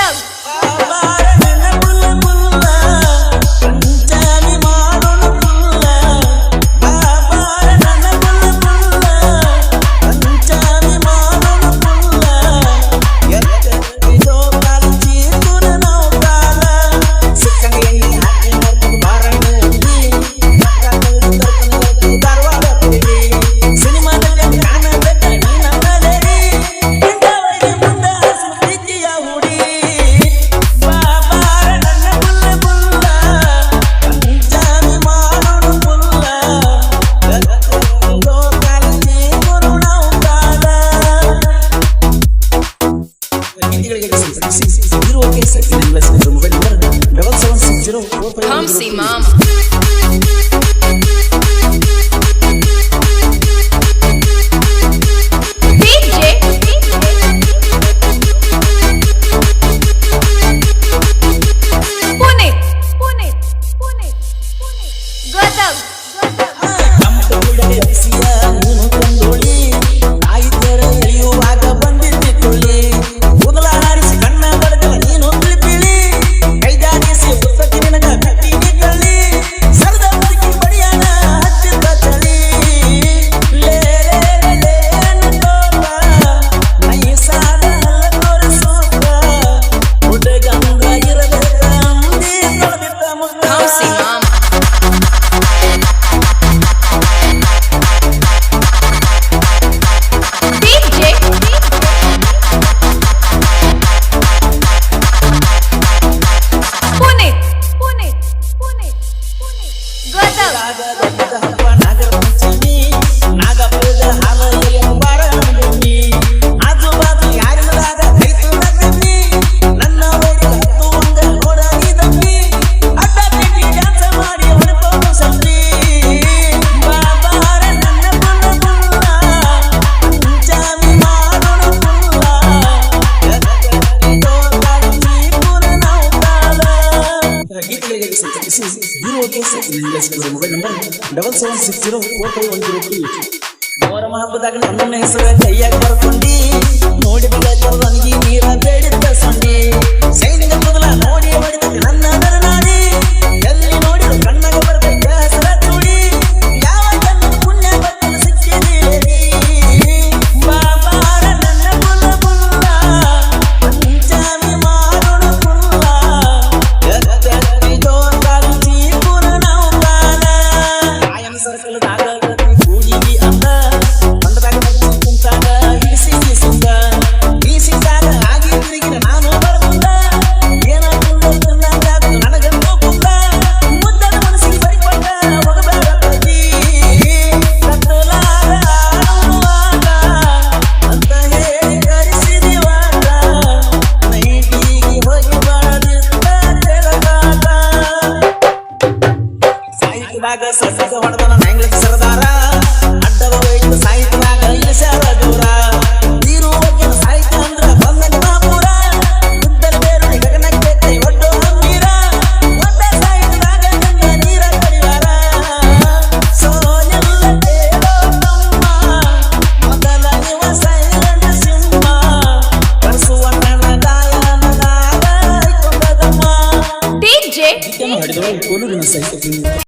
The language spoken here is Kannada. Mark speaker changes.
Speaker 1: Gadag Come see mama. Mobile number 77604512 Muharram ಹಬ್ಬದಾಗ ನನ್ನ ಹೆಸರು ಕೈಯಾಗ ಬರ್ಕೊಂಡಿ ನೋಡಿ ನನಗೆ ನೀರ ಬೇಡಿದ್ದ ಸಂಡಿ ಸೈನಿಕ ಮೊದಲ ನೋಡಿ ಮಾಡಿದ ನನ್ನ ನಾಡಿ ಎಲ್ಲಿ ನೋಡಿದ್ರು ಕಣ್ಣಾಗ ಬರ್ಬೇಕ ಹೆಸರ ಚೂಡಿ ಯಾವ ಜನ್ಮ ಪುಣ್ಯ ಬರ್ತದ ಸಿಕ್ಕಿದೇರಿ ಬಾಬಾರ ನನ್ನ ಬುಲ್ಲ ಬುಲ್ಲ ಪಂಚಾಮಿ ಮಾಡೋಣ ಬುಲ್ಲ ಸಸಕ ಹೊಡೆದನ ಇಂಗ್ಲಿಷ್ ಸರದಾರ ಅಡ್ಡದ ಹೋಯ್ತು ಸಾಹಿತ್ಯದಾಗ ಇಳಿಸ್ಯಾರ ದೂರ ನೀರು ಹೋಗಿನ ಸಾಹಿತ್ಯ ಅಂದ್ರ ಬಂದ ನಿಮಾಪುರ ಉದ್ದರ ಬೇರು ಗಗನಕ್ಕೆ ಕೈ ಒಡ್ಡು ಹಂಬೀರ ಒಡ್ಡ ಸಾಹಿತ್ಯದಾಗ ಗಂಗ ನೀರ ಕಡಿವಾರ ಸೋನೆಲ್ಲ ಕೇಳೋ ತಮ್ಮ ಮೊದಲ ಇವ ಸೈಲೆಂಟ್ ಸಿಂಹ ಕರ್ಸುವ ಗಾಯನದಾಗ ಕೊಂದದಮ್ಮ DJ ಹಿಡಿದವ ಕೋಲೂರಿನ ಸಾಹಿತ್ಯ